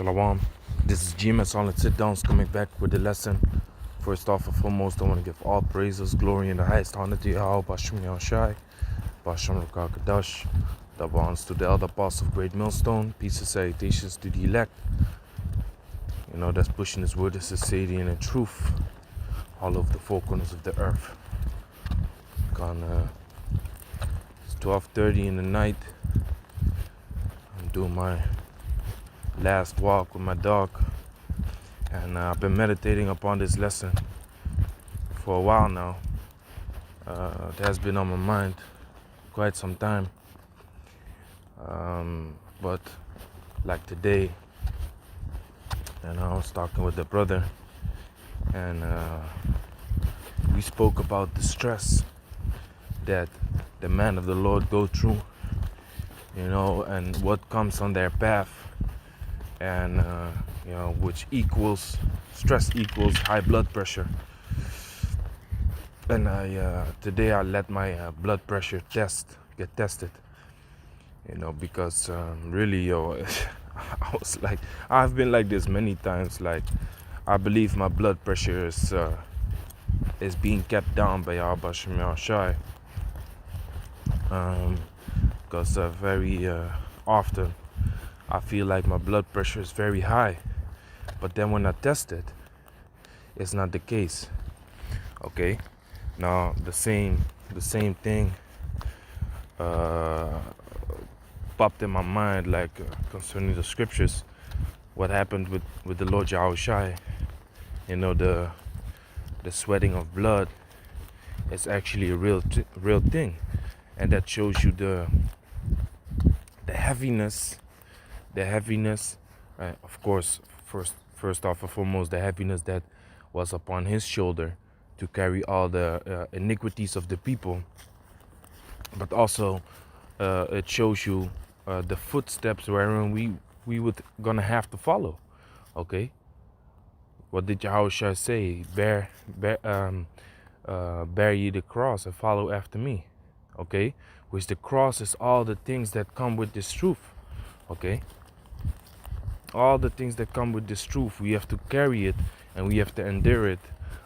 Shalom. This is GMS on Sit Downs coming back with the lesson. First off and foremost, I want to give all praises, glory, and the highest honor to Yahweh, Bashim Yahushai, Basham Rakakadash. Double honors to the elder boss of Great Millstone. Peace and salutations to the elect. That's pushing his word of sincerity and in truth all over the four corners of the earth. It's 12:30 in the night. I'm doing my last walk with my dog, and I've been meditating upon this lesson for a while now. It has been on my mind quite some time, but like today, I was talking with the brother, and we spoke about the stress that the man of the Lord go through, and what comes on their path, and which equals stress equals high blood pressure. And today I let my blood pressure get tested, because really, I was like, I've been like this many times. Like, I believe my blood pressure is being kept down by Yahweh Bashim Yahushai, because very often I feel like my blood pressure is very high, but then when I test it, it's not the case. Okay, now the same thing popped in my mind, like concerning the scriptures, what happened with the Lord Yahushai. The sweating of blood is actually a real thing, and that shows you the heaviness. Right? Of course, first off and foremost, the heaviness that was upon his shoulder to carry all the iniquities of the people. But also, it shows you the footsteps wherein we would gonna have to follow. Okay, what did Yahushua say? Bear ye the cross and follow after me. Okay, which the cross is all the things that come with this truth. Okay. All the things that come with this truth, we have to carry it and we have to endure it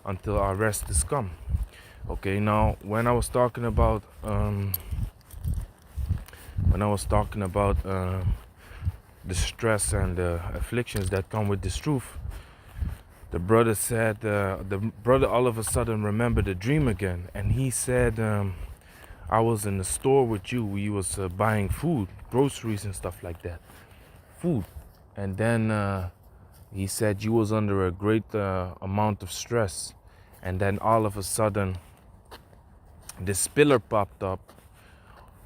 until our rest is come. Okay, now when I was talking about the stress and the afflictions that come with this truth, the brother said, the brother all of a sudden remembered the dream again, and he said, I was in the store with you. We was buying food, groceries and stuff like that, food. And then he said you was under a great amount of stress, and then all of a sudden this pillar popped up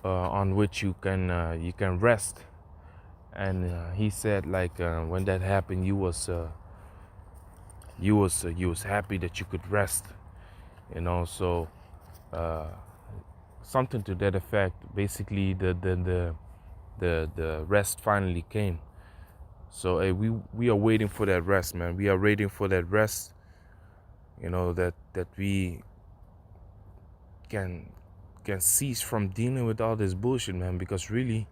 on which you can rest. And he said, like, when that happened, you was happy that you could rest, So something to that effect. Basically, the rest finally came. So hey, we are waiting for that rest, man. We are waiting for that rest, that we can cease from dealing with all this bullshit, man. Because really,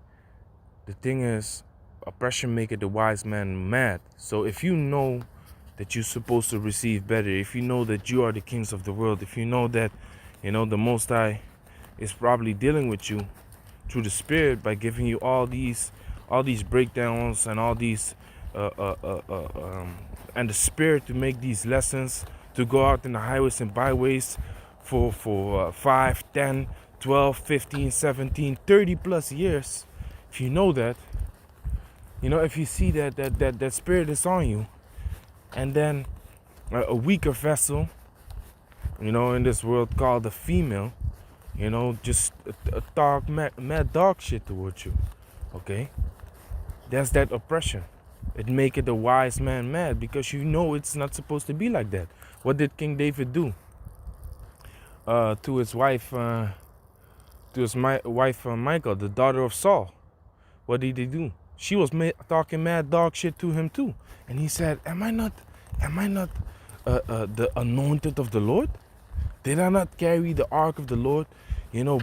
the thing is, oppression maketh the wise man mad. So if you know that you're supposed to receive better, if you know that you are the kings of the world, if you know that, the Most High is probably dealing with you through the Spirit by giving you all these breakdowns and all these and the Spirit to make these lessons, to go out in the highways and byways for 5, 10, 12, 15, 17, 30 plus years. If you know that, if you see that Spirit is on you, and then a weaker vessel, in this world called a female, just talk mad dog shit towards you. Okay, that's that oppression. It make it a wise man mad, because it's not supposed to be like that. What did King David do to his wife, Michal, the daughter of Saul? What did he do? She was talking mad dog shit to him too, and he said, "Am I not the anointed of the Lord? Did I not carry the ark of the Lord,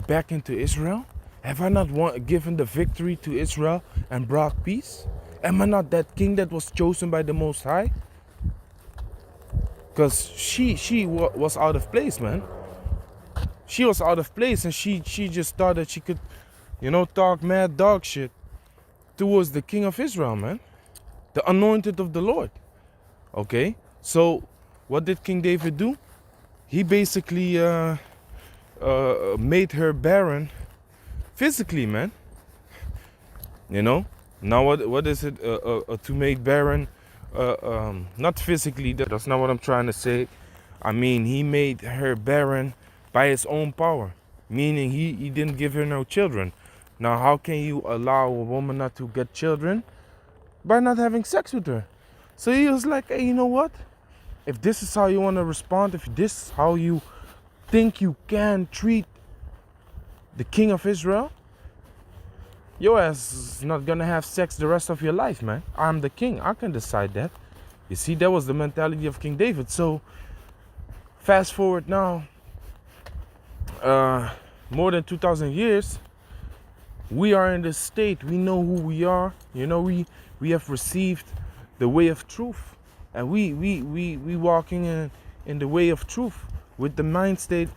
back into Israel? Have I not given the victory to Israel and brought peace? Am I not that king that was chosen by the Most High? Because she was out of place, man. She was out of place, and she just thought that she could, talk mad dog shit towards the king of Israel, man. The anointed of the Lord. Okay? So, what did King David do? He basically made her barren physically, man. Now what is it to make barren? Not physically, that's not what I'm trying to say. I mean, he made her barren by his own power, meaning he didn't give her no children. Now, how can you allow a woman not to get children? By not having sex with her. So he was like, hey, you know what? If this is how you want to respond, if this is how you think you can treat the king of Israel, your ass is not gonna have sex the rest of your life, man. I'm the king. I can decide that. You see, that was the mentality of King David. So, fast forward now, more than 2,000 years, we are in this state. We know who we are. We have received the way of truth, and we walking in the way of truth with the mind state,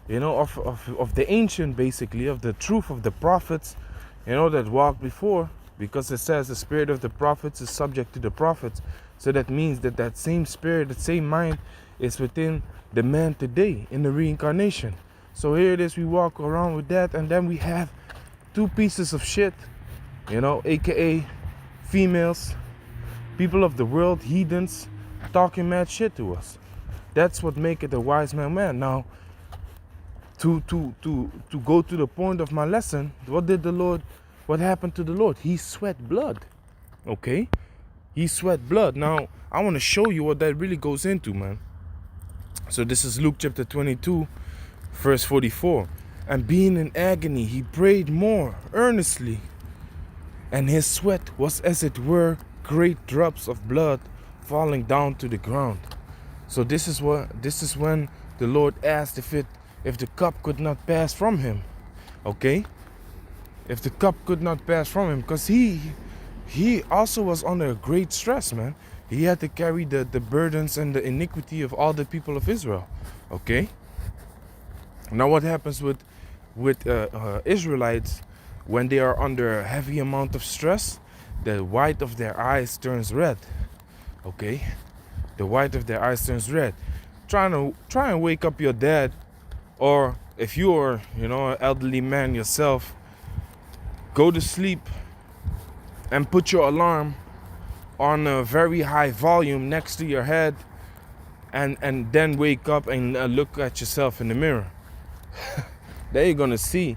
of the ancient, basically, of the truth of the prophets, that walked before, because it says the spirit of the prophets is subject to the prophets. So that means that same spirit, that same mind is within the man today in the reincarnation. So here it is, we walk around with that, and then we have two pieces of shit, aka females, people of the world, heathens, talking mad shit to us. That's what make it a wise man. Now, to go to the point of my lesson, what happened to the Lord? He sweat blood. Okay? He sweat blood. Now, I want to show you what that really goes into, man. So this is Luke chapter 22, verse 44. And being in agony, he prayed more earnestly, and his sweat was as it were great drops of blood falling down to the ground. So this is when the Lord asked if the cup could not pass from him. Okay? If the cup could not pass from him, because he also was under great stress, man. He had to carry the burdens and the iniquity of all the people of Israel. Okay? Now what happens with Israelites when they are under a heavy amount of stress? The white of their eyes turns red. Okay? The white of their eyes turns red. Try and wake up your dad, or if you are, an elderly man yourself, go to sleep and put your alarm on a very high volume next to your head, and then wake up and look at yourself in the mirror. There you're gonna see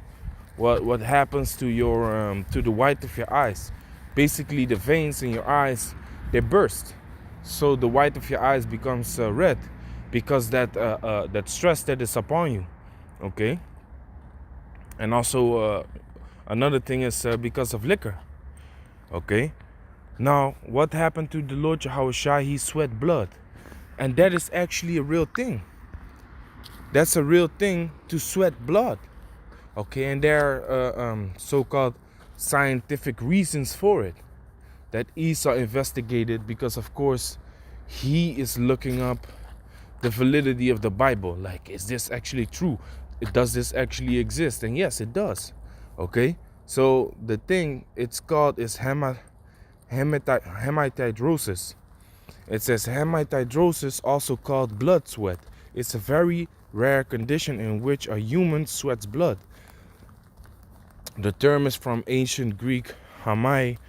what happens to your to the white of your eyes. Basically, the veins in your eyes, they burst, so the white of your eyes becomes red, because that stress that is upon you. Okay. And also another thing is because of liquor. Okay. Now, what happened to the Lord Yahushua? He sweat blood, and that is actually a real thing. That's a real thing, to sweat blood. Okay, and there are so-called scientific reasons for it that Esau investigated, because of course he is looking up the validity of the Bible. Like, is this actually true? Does this actually exist? And yes, it does. Okay, so the thing it's called is hematidrosis. It says hematidrosis, also called blood sweat. It's a very rare condition in which a human sweats blood. The term is from ancient Greek hamiatos,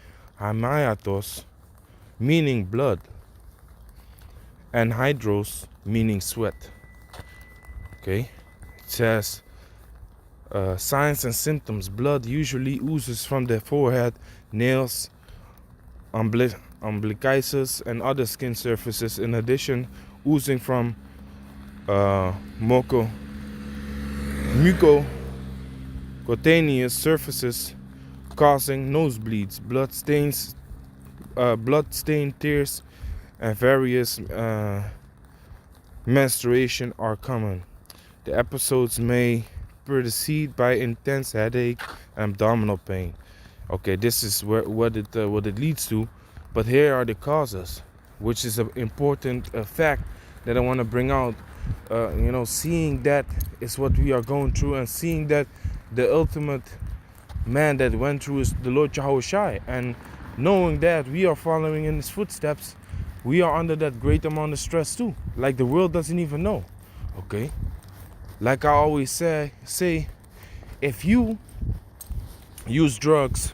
meaning blood, and hydros, meaning sweat. Okay, it says signs and symptoms. Blood usually oozes from the forehead, nails, umbilicus, and other skin surfaces. In addition, oozing from mucocutaneous surfaces, causing nosebleeds, blood-stained tears, and various menstruation are common. The episodes may precede by intense headache and abdominal pain. Okay, this is what it leads to. But here are the causes, which is an important fact that I want to bring out. Seeing that is what we are going through, and seeing that the ultimate man that went through is the Lord Yahushua, and knowing that we are following in his footsteps, we are under that great amount of stress too, like the world doesn't even know. Okay, like I always say, if you use drugs,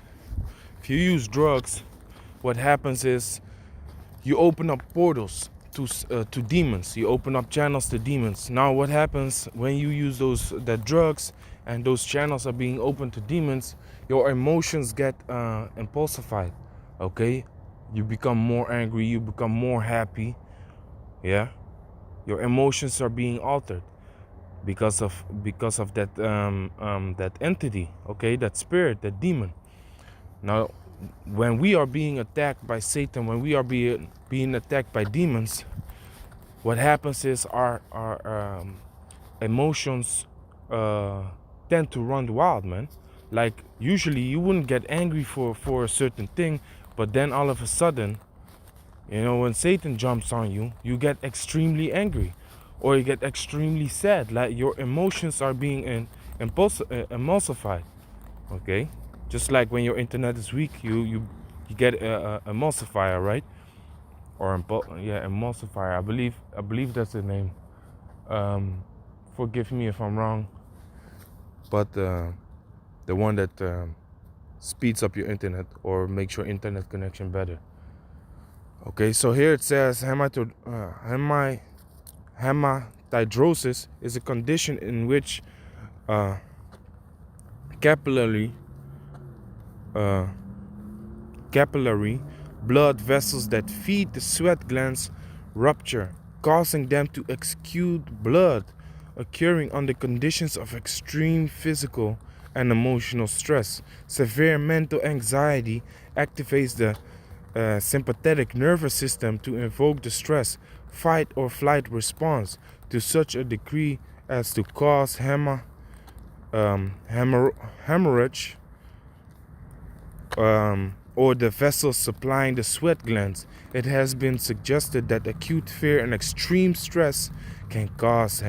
what happens is you open up portals to demons. You open up channels to demons. Now what happens when you use that drugs and those channels are being opened to demons? Your emotions get impulsified. Okay, you become more angry, you become more happy. Yeah, your emotions are being altered because of that that entity. Okay, that spirit, that demon. Now when we are being attacked by Satan, when we are being attacked by demons, what happens is our emotions tend to run wild, man. Like usually you wouldn't get angry for a certain thing, but then all of a sudden, when Satan jumps on you, you get extremely angry, or you get extremely sad. Like your emotions are being emulsified. Okay, just like when your internet is weak, you get a emulsifier, right? Or emulsifier. I believe that's the name. Forgive me if I'm wrong, but the one that speeds up your internet or makes your internet connection better. Okay, so here it says hematidrosis is a condition in which capillary uh, capillary blood vessels that feed the sweat glands rupture, causing them to exude blood, occurring under conditions of extreme physical and emotional stress. Severe mental anxiety activates the sympathetic nervous system to invoke the stress, fight or flight response to such a degree as to cause hemorrhage, or the vessels supplying the sweat glands. It has been suggested that acute fear and extreme stress can cause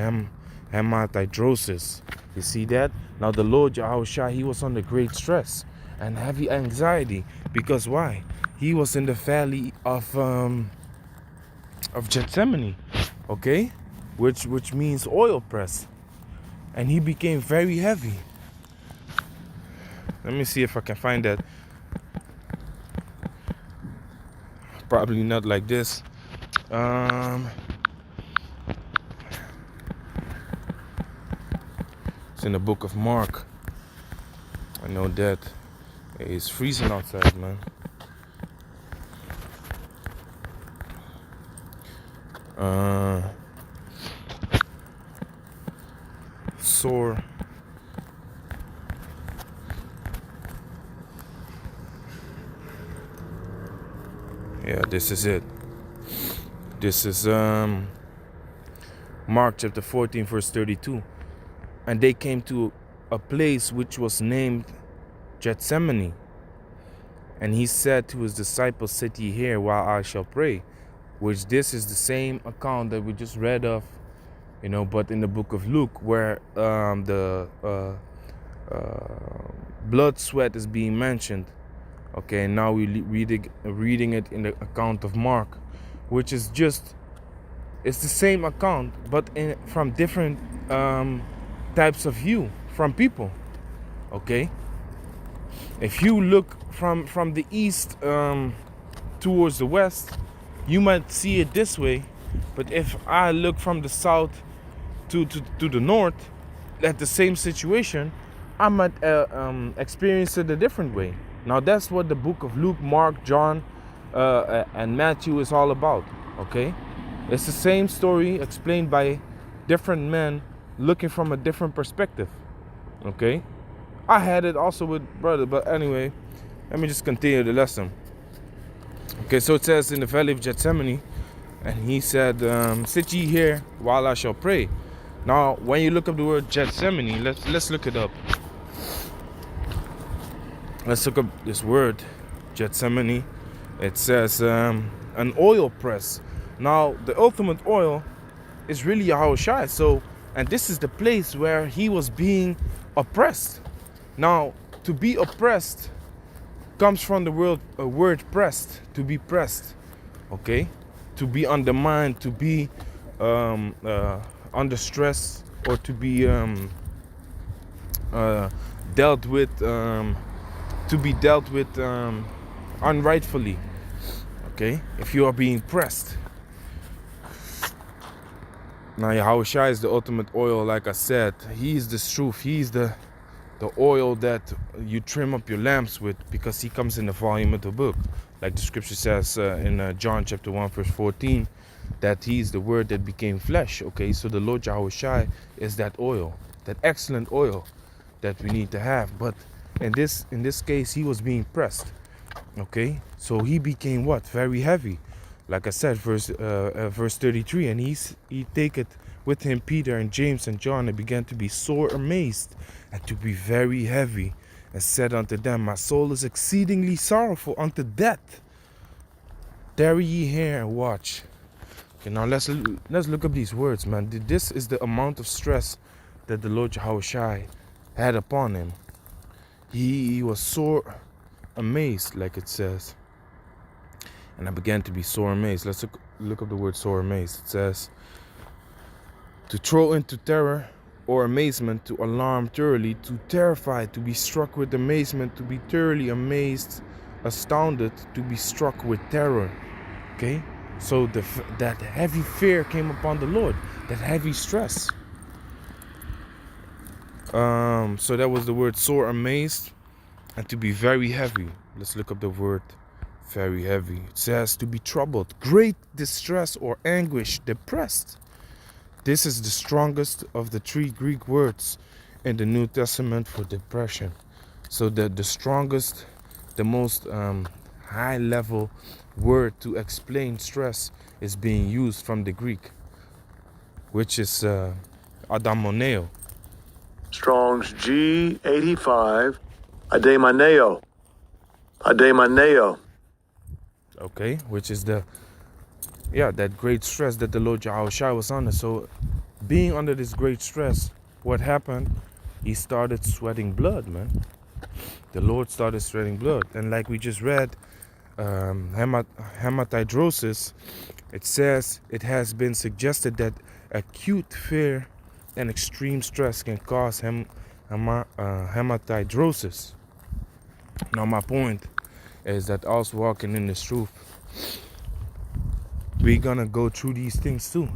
hematidrosis. You see that? Now the Lord Yahushua, he was under great stress and heavy anxiety. Because why? He was in the valley of Gethsemane, okay? Which means oil press. And he became very heavy. Let me see if I can find that. Probably not like this. It's in the book of Mark. I know that. It's freezing outside, man. Sore. Yeah, this is it. This is Mark chapter 14 verse 32. And they came to a place which was named Gethsemane. And he said to his disciples, sit ye here while I shall pray. Which this is the same account that we just read of, but in the book of Luke, where the blood sweat is being mentioned. Okay, and now we reading it in the account of Mark, which is it's the same account, but from different types of view from people. Okay, if you look from the east towards the west, you might see it this way, but if I look from the south to the north at the same situation, I might experience it a different way. Now that's what the book of Luke, Mark, John, and Matthew is all about. Okay, it's the same story explained by different men looking from a different perspective. Okay, I had it also with brother, but anyway, let me just continue the lesson. Okay, so it says in the valley of Gethsemane, and he said, sit ye here while I shall pray. Now when you look up the word Gethsemane, let's look it up. Let's look up this word Gethsemane, It says an oil press. Now, the ultimate oil is really Yahushua. So, and this is the place where he was being oppressed. Now, to be oppressed comes from the word pressed, to be pressed, okay? To be undermined, to be under stress, or to be dealt with, unrightfully, okay? If you are being pressed. Now, Yahushua is the ultimate oil, like I said. He is the truth. He is the oil that you trim up your lamps with, because he comes in the volume of the book. Like the scripture says in John chapter 1 verse 14, that he is the word that became flesh. Okay, so the Lord Yahushua is that oil, that excellent oil that we need to have. But in this case, he was being pressed. Okay, so he became what? Very heavy. Like I said, verse 33, and he taketh with him Peter and James and John, and began to be sore amazed and to be very heavy, and said unto them, my soul is exceedingly sorrowful unto death. Tarry ye here and watch. Okay, now let's look up these words, man. This is the amount of stress that the Lord Yahushua had upon him. He was sore amazed, like it says. And I began to be sore amazed. Let's look up the word sore amazed. It says, to throw into terror or amazement, to alarm thoroughly, to terrify, to be struck with amazement, to be thoroughly amazed, astounded, to be struck with terror. Okay? So that heavy fear came upon the Lord, that heavy stress. So that was the word sore amazed, and to be very heavy. Let's look up the word very heavy. It says to be troubled, great distress or anguish, depressed. This is the strongest of the three Greek words in the New Testament for depression. So the strongest, the most high level word to explain stress is being used from the Greek, which is adamoneo. Strong's G85, adaimaneo. Adaimaneo. Okay, which is that great stress that the Lord Yahushua was under. So being under this great stress, what happened? He started sweating blood, man. The Lord started sweating blood. And like we just read, hematidrosis, it says it has been suggested that acute fear and extreme stress can cause hematidrosis. Now my point is that us walking in this truth, we're gonna go through these things too.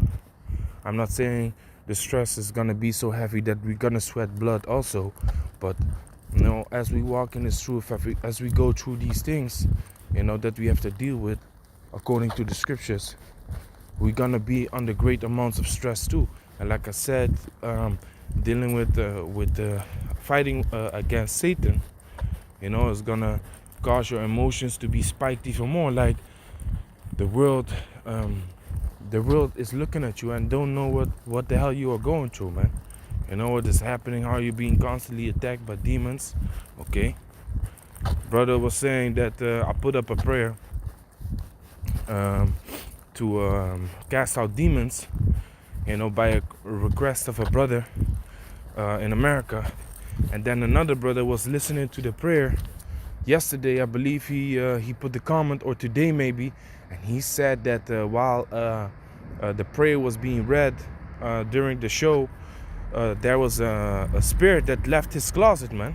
I'm not saying the stress is gonna be so heavy that we're gonna sweat blood also, but as we walk in this truth, as we go through these things, that we have to deal with according to the scriptures, we're gonna be under great amounts of stress too. And like I said, dealing with fighting against Satan, is gonna cause your emotions to be spiked even more. Like the world is looking at you and don't know what the hell you are going through, man. What is happening, how you're being constantly attacked by demons. Okay, brother was saying that I put up a prayer to cast out demons, by a request of a brother in America. And then another brother was listening to the prayer yesterday. I believe he put the comment, or today maybe, and he said that while the prayer was being read during the show, there was a spirit that left his closet, man.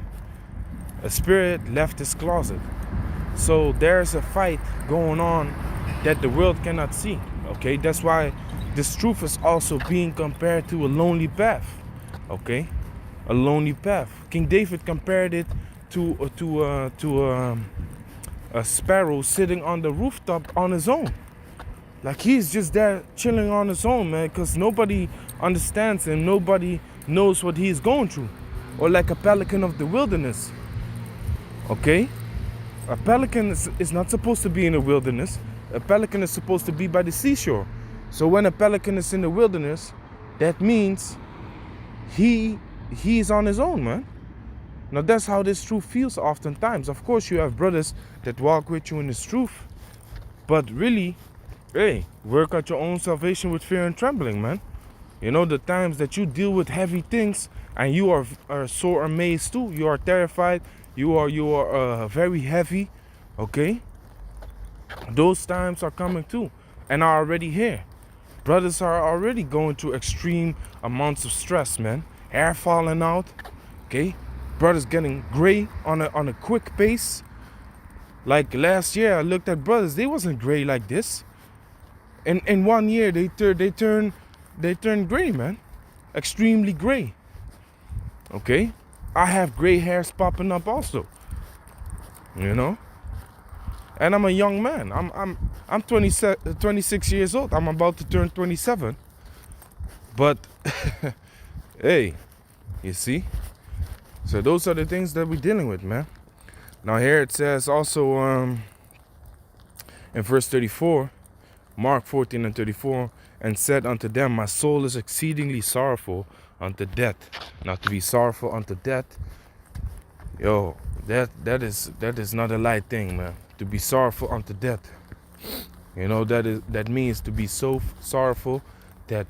A spirit left his closet. So there's a fight going on that the world cannot see. Okay, that's why this truth is also being compared to a lonely path. Okay, a lonely path. King David compared it to a sparrow sitting on the rooftop on his own. Like he's just there chilling on his own, man, because nobody understands him, nobody knows what he's going through. Or like a pelican of the wilderness. Okay? A pelican is not supposed to be in the wilderness. A pelican is supposed to be by the seashore. So when a pelican is in the wilderness, that means he's on his own, man. Now that's how this truth feels oftentimes. Of course, you have brothers that walk with you in this truth, But really, hey, work out your own salvation with fear and trembling, man. You know, the times that you deal with heavy things and you are sore amazed too. You are terrified. You are very heavy. Okay, those times are coming too, and are already here. Brothers are already going through extreme amounts of stress, man. Hair falling out. Okay, brothers getting gray on a quick pace. Like last year, I looked at brothers. They wasn't gray like this. In 1 year, they turn gray, man. Extremely gray. Okay, I have gray hairs popping up also. You know, and I'm a young man. I'm 26 years old. I'm about to turn 27. But hey, you see. So those are the things that we're dealing with, man. Now here it says also in verse 34, Mark 14 and 34, and said unto them, my soul is exceedingly sorrowful unto death. Now to be sorrowful unto death, yo, that is not a light thing, man. To be sorrowful unto death. You know, that means to be so sorrowful that,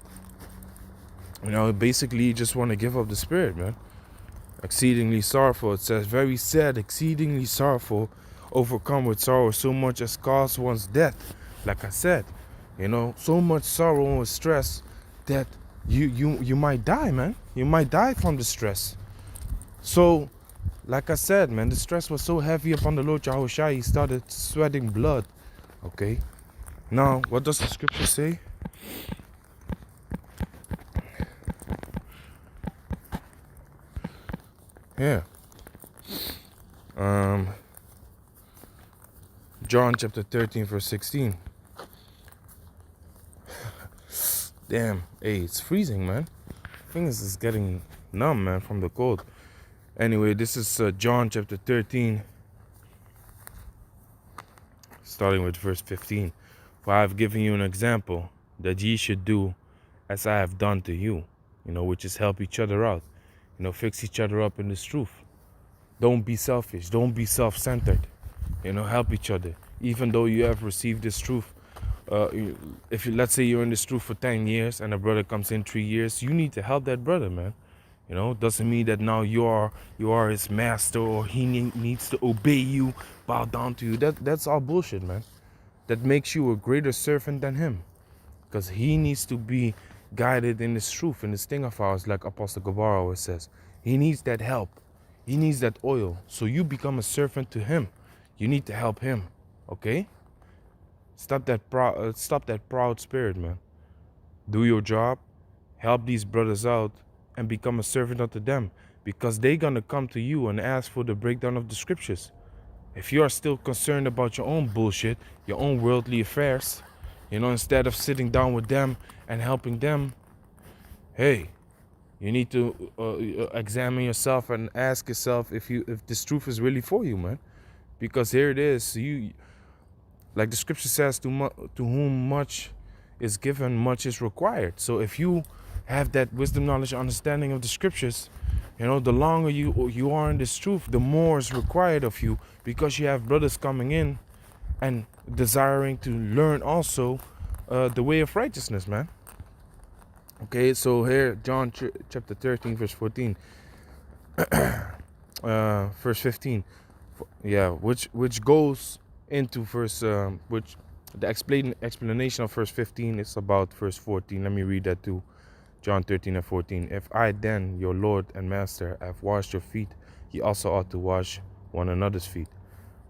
you know, basically you just want to give up the spirit, man. Exceedingly sorrowful. It says, very sad, exceedingly sorrowful, overcome with sorrow, so much as cause one's death. Like I said, you know, so much sorrow and stress that you might die, man. You might die from the stress. So, like I said, man, the stress was so heavy upon the Lord Yahushua, he started sweating blood. Okay. Now, what does the scripture say? Yeah. John chapter 13, verse 16. Damn, hey, it's freezing, man. Fingers is getting numb, man, from the cold. Anyway, this is John chapter 13, starting with verse 15. For I have given you an example that ye should do as I have done to you. You know, which is help each other out. You know, fix each other up in this truth. Don't be selfish. Don't be self-centered. You know, help each other. Even though you have received this truth, if you, let's say you're in this truth for 10 years and a brother comes in 3 years, you need to help that brother, man. You know, doesn't mean that now you are his master or he needs to obey you, bow down to you. That's all bullshit, man. That makes you a greater servant than him, because he needs to be guided in this truth, in this thing of ours, like Apostle Gabar always says. He needs that help. He needs that oil. So you become a servant to him. You need to help him. Okay? Stop that proud spirit, man. Do your job, help these brothers out, and become a servant unto them, because they're gonna come to you and ask for the breakdown of the scriptures. If you are still concerned about your own bullshit, your own worldly affairs, you know, instead of sitting down with them and helping them, hey, you need to examine yourself and ask yourself if this truth is really for you, man. Because here it is, like the scripture says, to whom much is given, much is required. So if you have that wisdom, knowledge, understanding of the scriptures, you know, the longer you are in this truth, the more is required of you, because you have brothers coming in and desiring to learn also the way of righteousness, man. Okay, so here, John chapter 13, verse 14, verse 15, yeah, which goes into verse, which the explanation of verse 15 is about verse 14. Let me read that too. John 13 and 14. If I then, your Lord and Master, have washed your feet, ye also ought to wash one another's feet.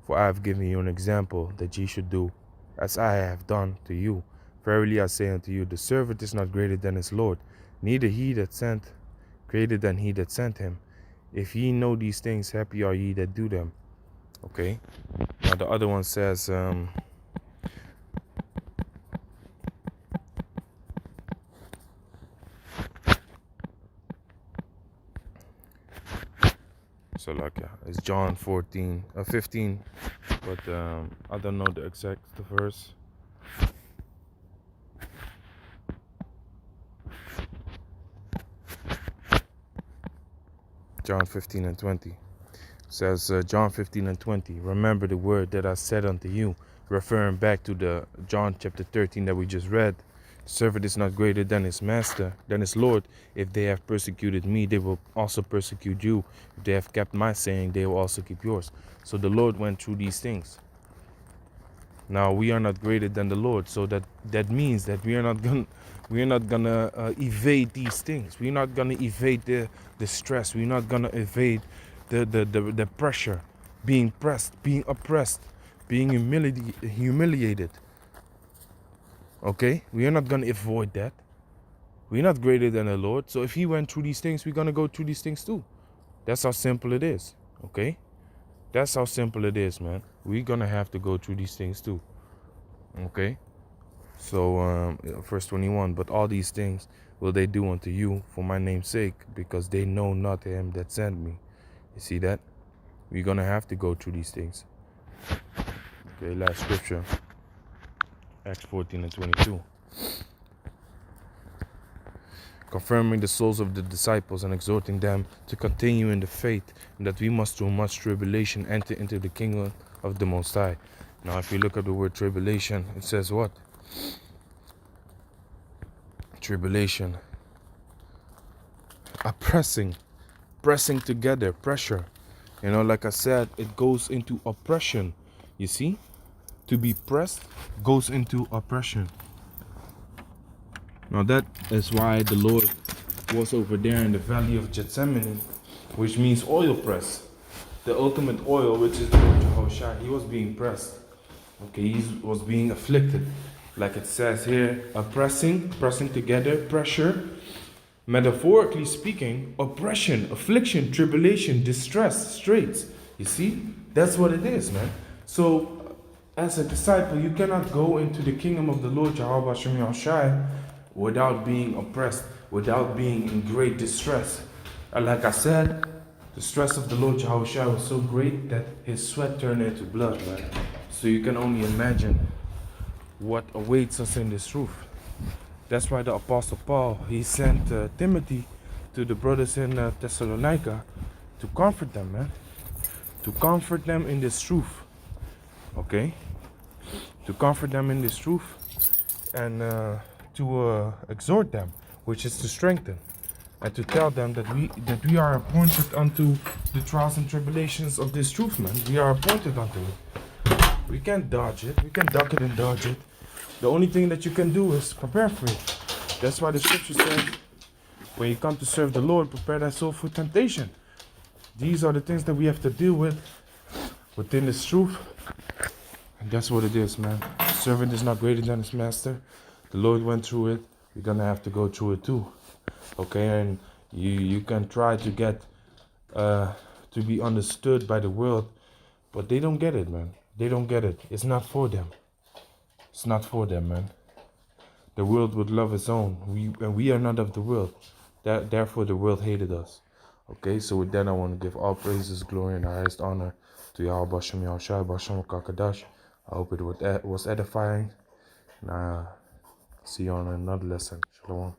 For I have given you an example that ye should do as I have done to you. Verily I say unto you, the servant is not greater than his Lord, neither he that sent greater than he that sent him. If ye know these things, happy are ye that do them. Okay. Now the other one says, so like it's John 15, but I don't know the exact verse. John 15 and 20 says, John 15 and 20, remember the word that I said unto you, referring back to the John chapter 13 that we just read. Servant is not greater than his master, than his Lord. If they have persecuted me, they will also persecute you. If they have kept my saying, they will also keep yours. So the Lord went through these things. Now we are not greater than the Lord, so that means that we are not gonna evade these things. We're not gonna evade the stress. We're not gonna evade the pressure, being pressed, being oppressed, being humiliated. Okay, we are not gonna avoid that. We're not greater than the Lord. So if He went through these things, we're gonna go through these things too. That's how simple it is. Okay, that's how simple it is, man. We're gonna have to go through these things too. Okay. So verse 21, but all these things will they do unto you for my name's sake, because they know not him that sent me. You see that? We're gonna have to go through these things. Okay, last scripture, Acts 14 and 22. Confirming the souls of the disciples and exhorting them to continue in the faith, and that we must through much tribulation enter into the kingdom of the Most High. Now if you look at the word tribulation, it says what? Tribulation. Oppressing, pressing together, pressure. You know, like I said, it goes into oppression. You see? To be pressed goes into oppression. Now that is why the Lord was over there in the valley of Gethsemane, which means oil press. The ultimate oil, which is the Lord Jehoshua, he was being pressed. Okay, he was being afflicted. Like it says here, pressing together, pressure. Metaphorically speaking, oppression, affliction, tribulation, distress, straits. You see? That's what it is, man. So, as a disciple, you cannot go into the kingdom of the Lord Jehovah Shem Yahushai without being oppressed, without being in great distress. And like I said, the stress of the Lord Jehoshua was so great that his sweat turned into blood, man. So you can only imagine what awaits us in this truth. That's why the Apostle Paul, he sent Timothy to the brothers in Thessalonica to comfort them, man. To comfort them in this truth. Okay? To comfort them in this truth and to exhort them, which is to strengthen. And to tell them that we are appointed unto the trials and tribulations of this truth, man. We are appointed unto it. We can't dodge it. We can duck it and dodge it. The only thing that you can do is prepare for it. That's why the scripture says, when you come to serve the Lord, prepare thy soul for temptation. These are the things that we have to deal with within this truth. And that's what it is, man. Servant is not greater than his master. The Lord went through it. We're gonna have to go through it too. Okay, and you can try to get to be understood by the world, but they don't get it, man. They don't get it. It's not for them. It's not for them, man. The world would love its own. We are not of the world. Therefore, the world hated us. Okay, so with that, I want to give all praises, glory, and the highest honor to Yahweh Bashem Yahushua, Bashem Kakadash. I hope it was edifying. And see you on another lesson. Shalom.